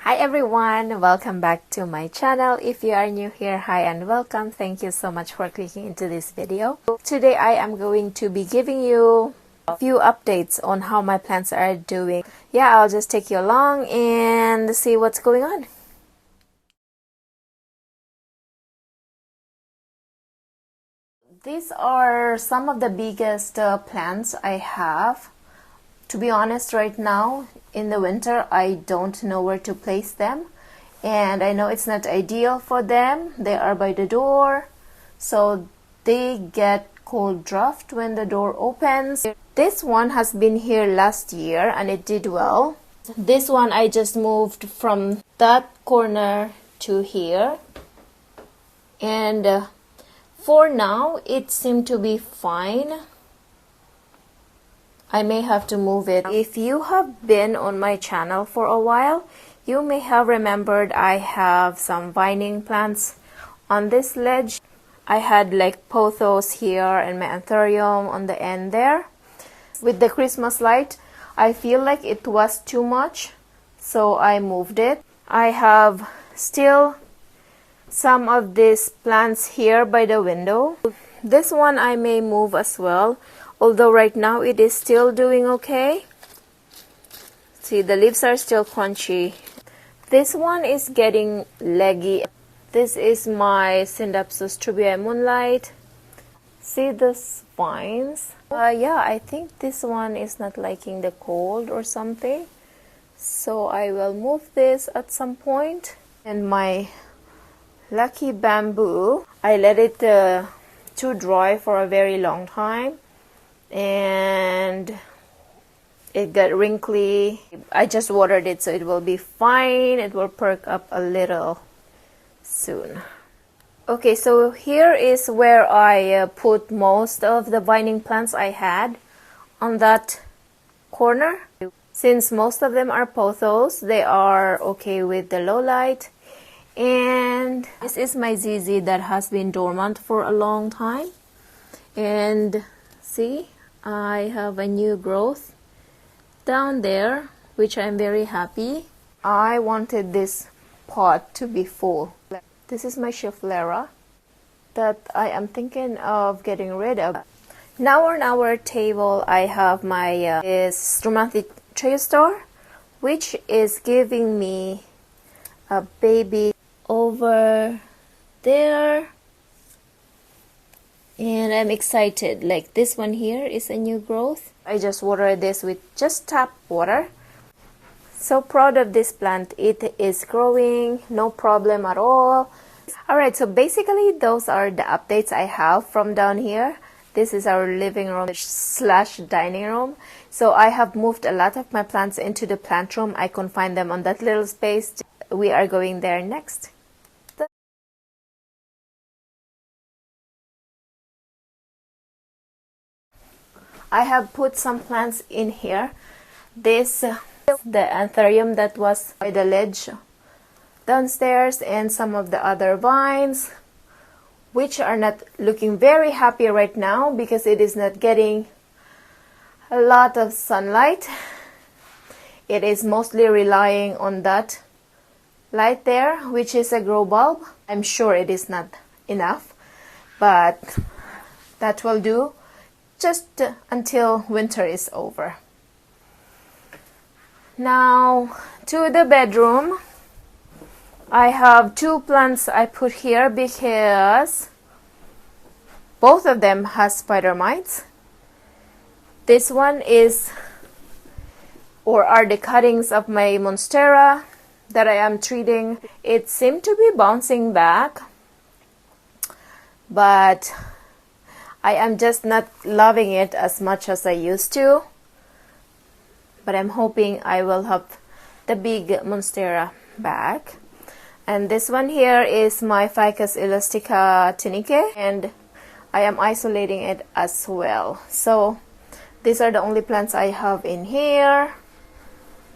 Hi everyone, welcome back to my channel. If you are new here, hi and welcome. Thank you so much for clicking into this video. Today I am going to be giving you a few updates on how my plants are doing. Yeah, I'll just take you along and see what's going on. These are some of the biggest plants I have. To be honest, right now in the winter I don't know where to place them, and I know it's not ideal for them. They are by the door, so they get cold draft when the door opens. This one has been here last year and it did well. This one I just moved from that corner to here, and for now it seemed to be fine. I may have to move it. If you have been on my channel for a while, you may have remembered I have some vining plants on this ledge. I had like pothos here and my anthurium on the end there. With the Christmas light, I feel like it was too much, so I moved it. I have still some of these plants here by the window. This one I may move as well, although right now it is still doing okay. See, the leaves are still crunchy. This one is getting leggy. This is my Scindapsus trubii moonlight. See the spines? Yeah, I think this one is not liking the cold or something, so I will move this at some point. And my lucky bamboo, I let it to dry for a very long time, and it got wrinkly. I just watered it, so it will be fine. It will perk up a little soon. Okay, so here is where I put most of the vining plants I had, on that corner. Since most of them are pothos, they are okay with the low light. And this is my ZZ that has been dormant for a long time. And see, I have a new growth down there, which I'm very happy. I wanted this pot to be full. This is my Schefflera that I am thinking of getting rid of. Now on our table I have my Stromanthe Treustar, which is giving me a baby over there. And I'm excited. Like this one here is a new growth. I just watered this with just tap water. So proud of this plant. It is growing, no problem at all. Alright, so basically those are the updates I have from down here. This is our living room slash dining room. So I have moved a lot of my plants into the plant room. I confined them on that little space. We are going there next. I have put some plants in here. This, the anthurium that was by the ledge downstairs, and some of the other vines, which are not looking very happy right now because it is not getting a lot of sunlight. It is mostly relying on that light there, which is a grow bulb. I'm sure it is not enough, but that will do just until winter is over. Now to the bedroom. I have two plants I put here because both of them has spider mites. This one is, or are the cuttings of my Monstera that I am treating. It seemed to be bouncing back, but I am just not loving it as much as I used to. But I'm hoping I will have the big Monstera back. And this one here is my Ficus elastica Tineke, and I am isolating it as well. So these are the only plants I have in here.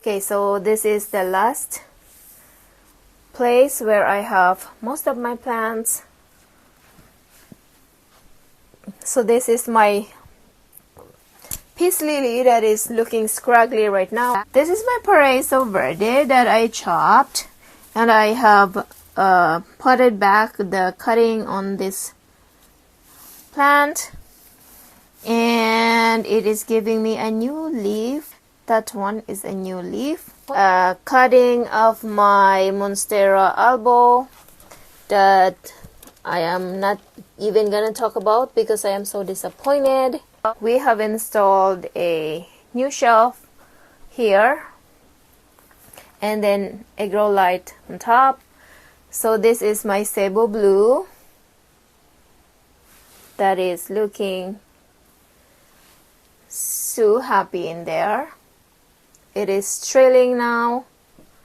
Okay, so this is the last place where I have most of my plants. So this is my peace lily that is looking scraggly right now. This is my Paraiso Verde that I chopped, and I have potted back the cutting on this plant, and it is giving me a new leaf. That one is a new leaf. Cutting of my Monstera albo that I am not even gonna talk about because I am so disappointed. We have installed a new shelf here and then a grow light on top. So this is my Cebu Blue that is looking so happy in there. It is trailing now.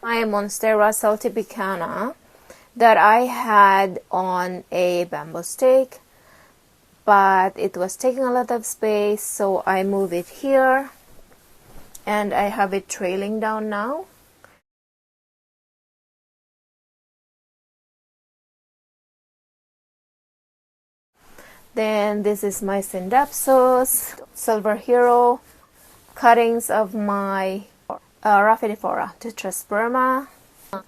My Monstera saltipicana that I had on a bamboo stake, but it was taking a lot of space, so I move it here and I have it trailing down now. Then this is my Scindapsus, Silver Hero, cuttings of my Rhaphidophora tetrasperma.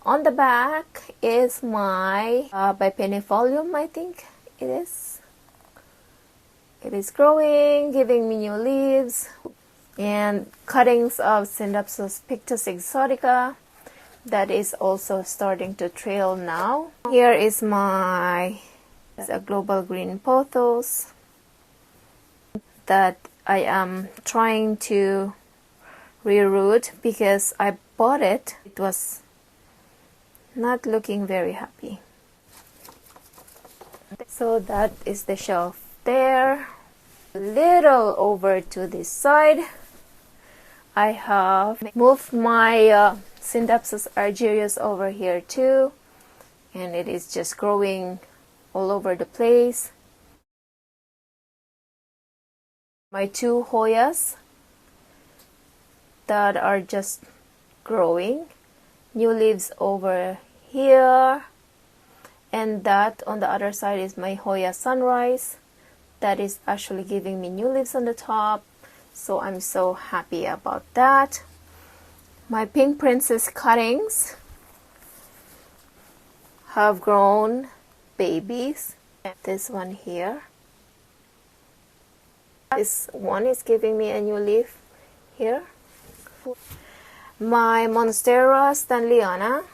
On the back is my Bipennifolium, I think it is. It is growing, giving me new leaves, and cuttings of Scindapsus pictus exotica that is also starting to trail now. Here is my Global Green Pothos that I am trying to reroot because I bought it. It was not looking very happy. So that is the shelf there. A little over to this side, I have moved my Scindapsus argyrius over here too, and it is just growing all over the place. My two Hoyas that are just growing, new leaves over here, and that on the other side is my Hoya Sunrise that is actually giving me new leaves on the top, so I'm so happy about that. My Pink Princess cuttings have grown babies. This one here, this one is giving me a new leaf here. My Monstera Stanleyana,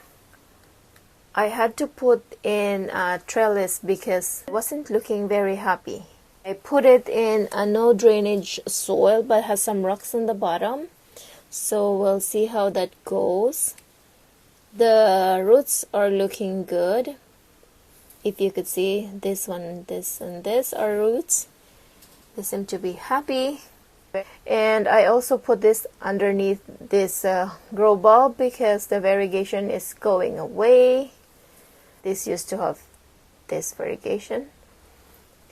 I had to put in a trellis because it wasn't looking very happy. I put it in a no drainage soil but has some rocks on the bottom, so we'll see how that goes. The roots are looking good. If you could see, this one, this and this are roots. They seem to be happy. And I also put this underneath this grow bulb because the variegation is going away. This used to have this variegation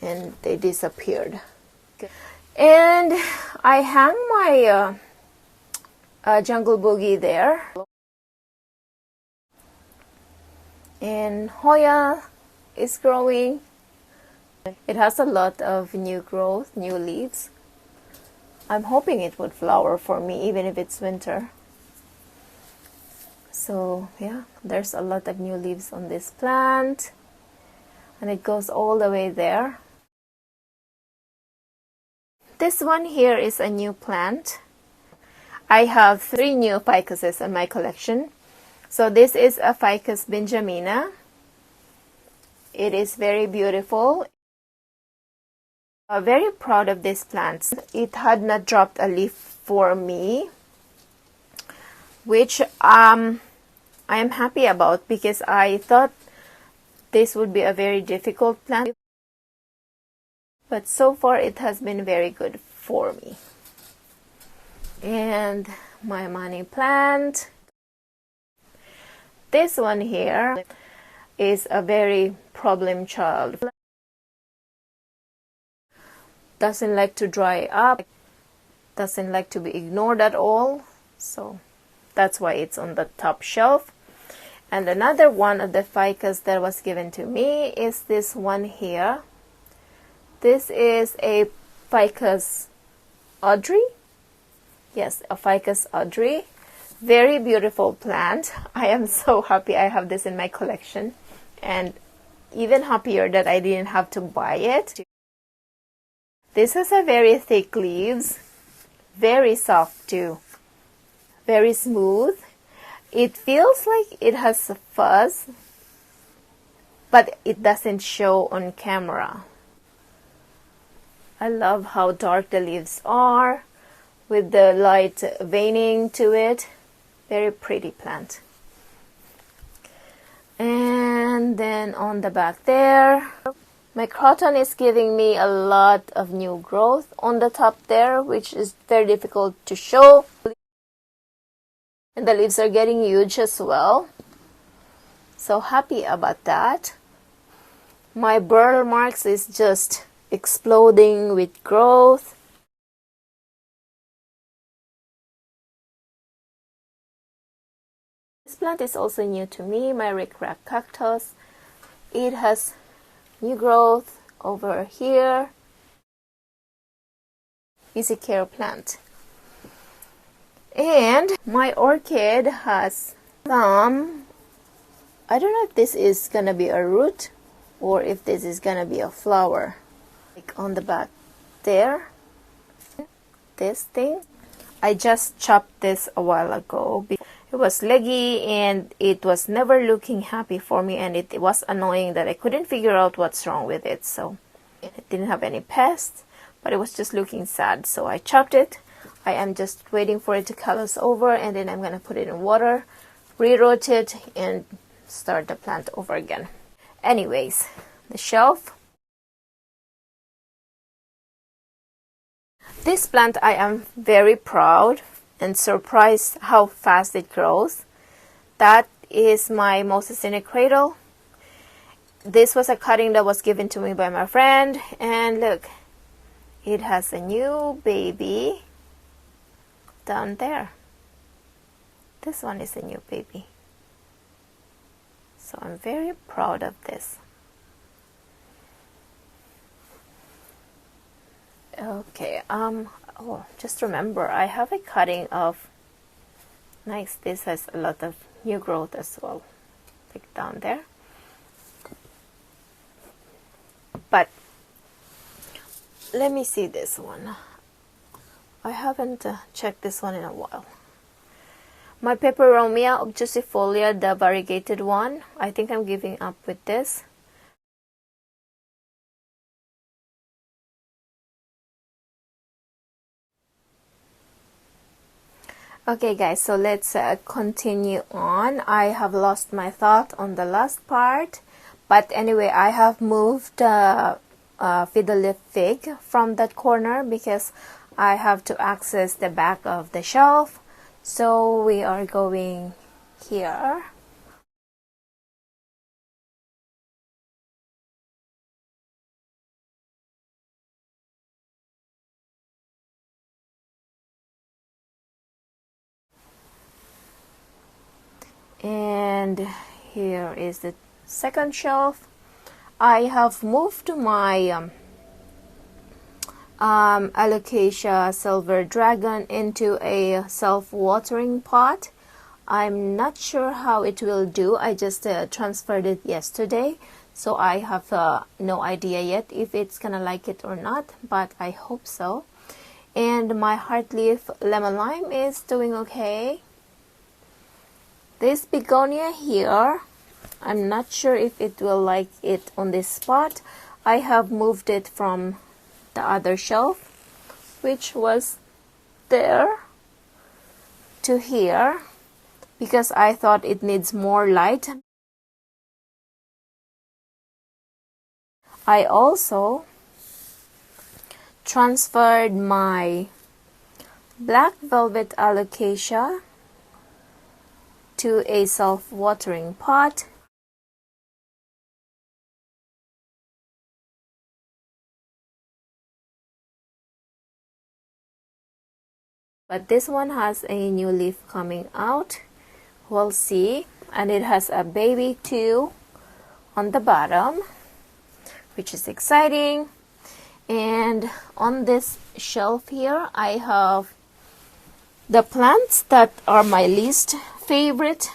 and they disappeared. And I hang my Jungle Boogie there. And Hoya is growing. It has a lot of new growth, new leaves. I'm hoping it would flower for me even if it's winter. So yeah, there's a lot of new leaves on this plant, and it goes all the way there. This one here is a new plant. I have 3 new ficuses in my collection. So this is a Ficus benjamina. It is very beautiful. I'm very proud of this plant. It had not dropped a leaf for me, which I am happy about because I thought this would be a very difficult plant. But so far it has been very good for me. And my money plant. This one here is a very problem child. Doesn't like to dry up, doesn't like to be ignored at all, so that's why it's on the top shelf. And another one of the ficus that was given to me is this one here. This is a Ficus Audrey, Yes, a Ficus audrey. Very beautiful plant. I am so happy I have this in my collection, and even happier that I didn't have to buy it. This has a very thick leaves, very soft too, very smooth. It feels like it has a fuzz, but it doesn't show on camera. I love how dark the leaves are with the light veining to it. Very pretty plant. And then on the back there, my croton is giving me a lot of new growth on the top there, which is very difficult to show. And the leaves are getting huge as well. So happy about that. My burl marks is just exploding with growth. This plant is also new to me, my rickrack cactus. It has new growth over here. Easy care plant. And my orchid has some, I don't know if this is gonna be a root or if this is gonna be a flower. Like on the back there, this thing. I just chopped this a while ago. It was leggy and it was never looking happy for me, and it was annoying that I couldn't figure out what's wrong with it. So it didn't have any pests, but it was just looking sad. So I chopped it. I am just waiting for it to callus over, and then I'm going to put it in water, reroot it, and start the plant over again. Anyways, the shelf. This plant, I am very proud and surprised how fast it grows. That is my Moses in a cradle. This was a cutting that was given to me by my friend, and look, it has a new baby down there. This one is a new baby. So I'm very proud of this. Okay, oh, just remember, I have a cutting of, nice, this has a lot of new growth as well, like down there. But let me see this one. I haven't checked this one in a while. My Peperomia obtusifolia, the variegated one, I think I'm giving up with this. Okay guys, so let's continue on. I have lost my thought on the last part, but anyway, I have moved fiddle leaf fig from that corner because I have to access the back of the shelf. So we are going here. And here is the second shelf. I have moved my Alocasia Silver Dragon into a self-watering pot. I'm not sure how it will do. I just transferred it yesterday, so I have no idea yet if it's gonna like it or not, but I hope so. And my Heartleaf Lemon Lime is doing okay. This begonia here, I'm not sure if it will like it on this spot. I have moved it from the other shelf, which was there, to here, because I thought it needs more light. I also transferred my Black Velvet Alocasia to a self-watering pot. But this one has a new leaf coming out. We'll see. And it has a baby too on the bottom, which is exciting. And on this shelf here, I have The plants that are my least favorite,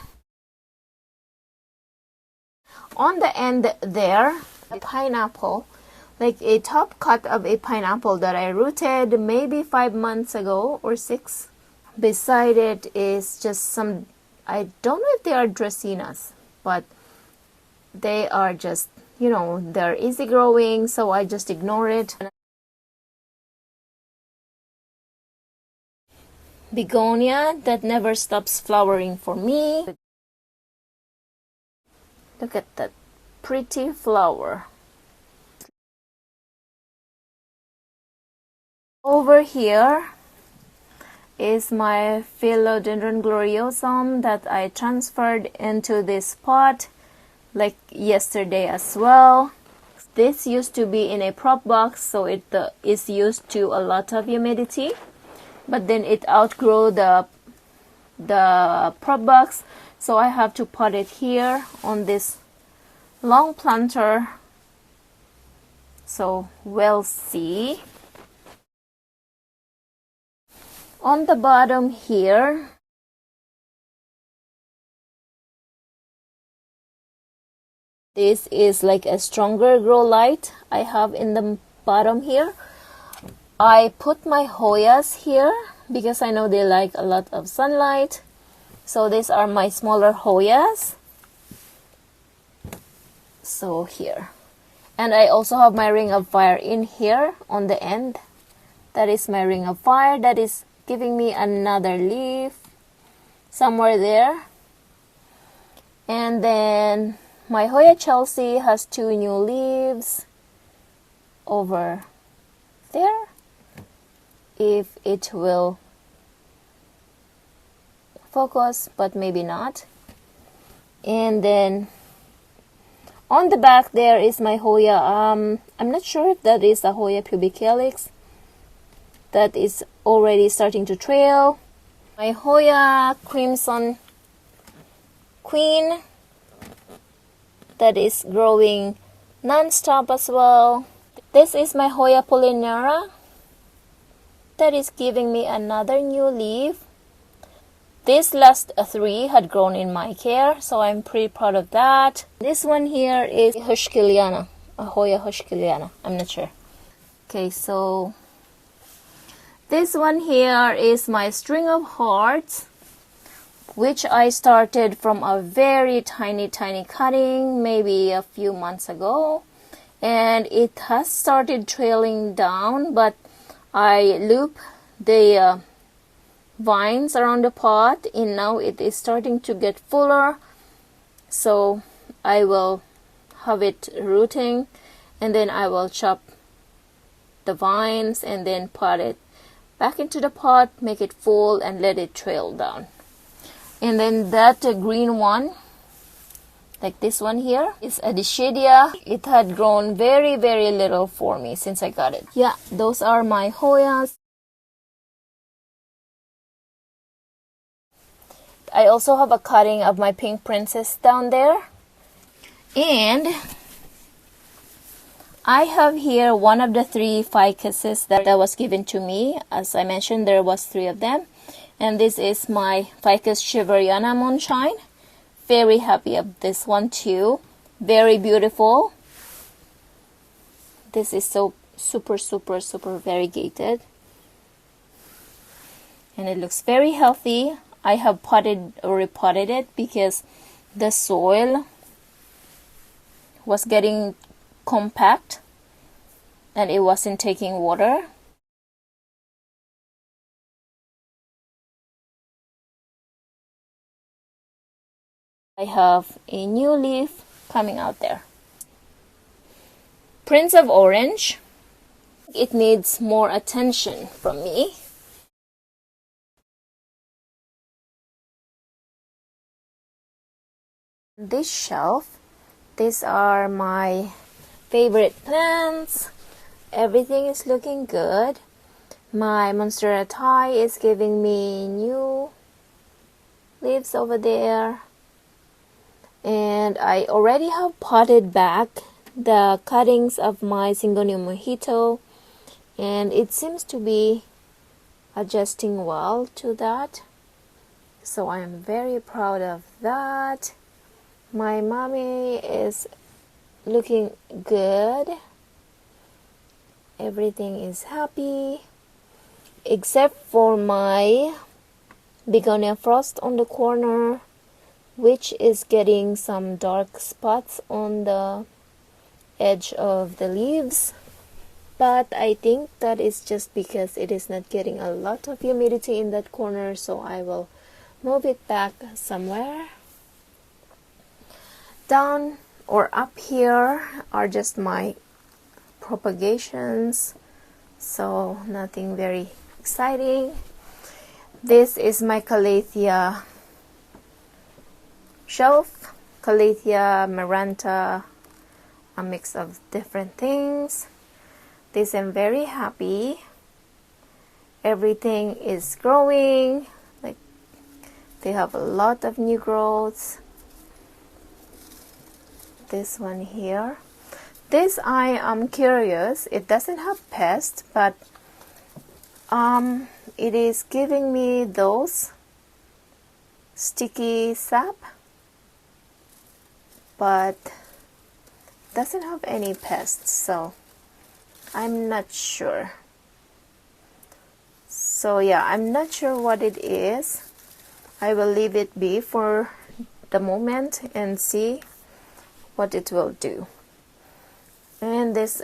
on the end there, a pineapple, like a top cut of a pineapple that I rooted maybe 5 months ago or 6. Beside it is just some, I don't know if they are dracaenas, but they are just, you know, they're easy growing, so I just ignore it. Begonia that never stops flowering for me. Look at that pretty flower. Over here is my Philodendron gloriosum that I transferred into this pot like yesterday as well. This used to be in a prop box, so it is used to a lot of humidity, but then it outgrew the prop box, so I have to pot it here on this long planter. So we'll see. On the bottom here, this is like a stronger grow light I have in the bottom here. I put my Hoyas here because I know they like a lot of sunlight. So these are my smaller Hoyas. So here. And I also have my ring of fire in here on the end. That is my ring of fire. That is giving me another leaf somewhere there. And then my Hoya Chelsea has 2 new leaves over there, if it will focus, but maybe not. And then on the back there is my Hoya, I'm not sure if that is a Hoya pubicalyx that is already starting to trail. My Hoya Crimson Queen that is growing non-stop as well. This is my Hoya Polyneura that is giving me another new leaf. These last 3 had grown in my care, so I'm pretty proud of that. This one here is Hushkiliana, a Hoya Hushkiliana, I'm not sure. Okay, so this one here is my String of Hearts, which I started from a very tiny cutting maybe a few months ago, and it has started trailing down, but I loop the vines around the pot, and now it is starting to get fuller, so I will have it rooting, and then I will chop the vines and then pot it back into the pot, make it full, and let it trail down. And then that green one, like this one here, is a Dischidia. It had grown very little for me since I got it. Yeah, those are my Hoyas. I also have a cutting of my Pink Princess down there. And I have here one of the 3 ficuses that was given to me. As I mentioned, there was 3 of them. And this is my Ficus Shiveriana Moonshine. Very happy of this one too. Very beautiful. This is so super variegated. And it looks very healthy. I have potted or repotted it because the soil was getting compact and it wasn't taking water. I have a new leaf coming out there. Prince of Orange. It needs more attention from me. This shelf, these are my favorite plants. Everything is looking good. My Monstera Thai is giving me new leaves over there. And I already have potted back the cuttings of my Syngonium Mojito, and it seems to be adjusting well to that. So I'm very proud of that. My mommy is looking good. Everything is happy except for my begonia frost on the corner, which is getting some dark spots on the edge of the leaves. But I think that is just because it is not getting a lot of humidity in that corner, so I will move it back somewhere. Down or up here are just my propagations, so nothing very exciting. This is my Calathea shelf, Calathea maranta, a mix of different things. This I'm very happy. Everything is growing, like they have a lot of new growths. This one here, this I am curious, it doesn't have pests, but it is giving me those sticky sap, but doesn't have any pests, so I'm not sure. So yeah, I'm not sure what it is. I will leave it be for the moment and see what it will do. And this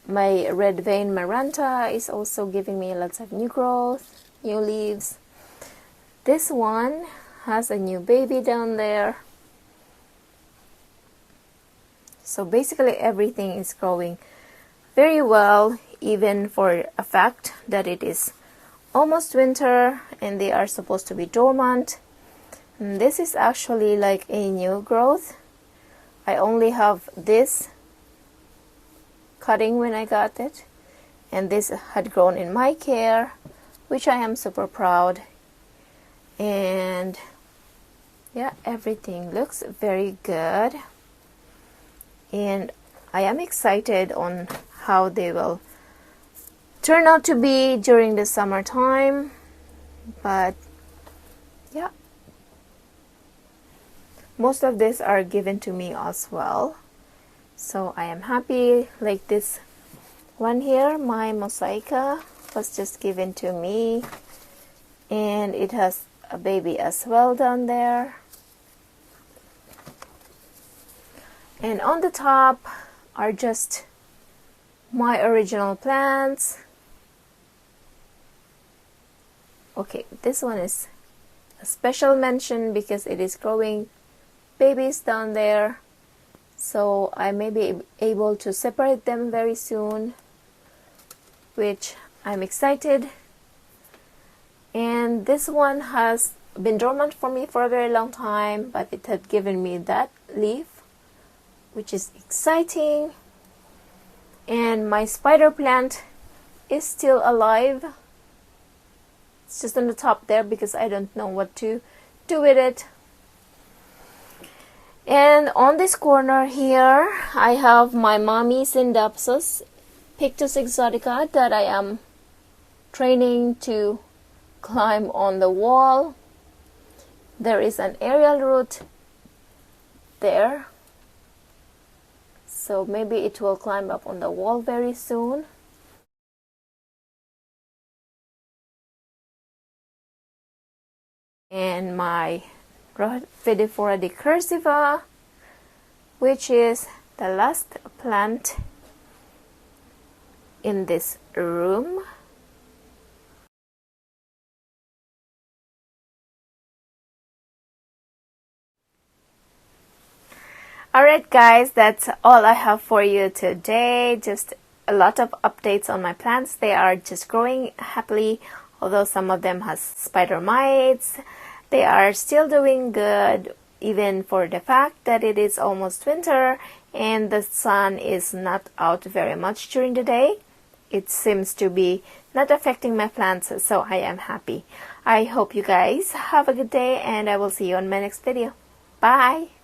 my red vein maranta is also giving me lots of new growth, new leaves. This one has a new baby down there. So basically everything is growing very well, even for a fact that it is almost winter and they are supposed to be dormant. And this is actually like a new growth. I only have this cutting when I got it, and this had grown in my care, which I am super proud. And yeah, everything looks very good, and I am excited on how they will turn out to be during the summertime. But yeah, most of these are given to me as well, so I am happy. Like this one here, my mosaica, was just given to me, and it has a baby as well down there. And on the top are just my original plants. Okay, this one is a special mention because it is growing babies down there, so I may be able to separate them very soon, which I'm excited. And this one has been dormant for me for a very long time, but it had given me that leaf, which is exciting. And my spider plant is still alive. It's just on the top there because I don't know what to do with it. And on this corner here, I have my Mommy Scindapsus Pictus exotica that I am training to climb on the wall. There is an aerial root there, so maybe it will climb up on the wall very soon. And my Rhaphidophora decursiva, which is the last plant in this room. Alright guys, that's all I have for you today. Just a lot of updates on my plants. They are just growing happily, although some of them has spider mites. They are still doing good, even for the fact that it is almost winter and the sun is not out very much during the day. It seems to be not affecting my plants, so I am happy. I hope you guys have a good day, and I will see you on my next video. Bye!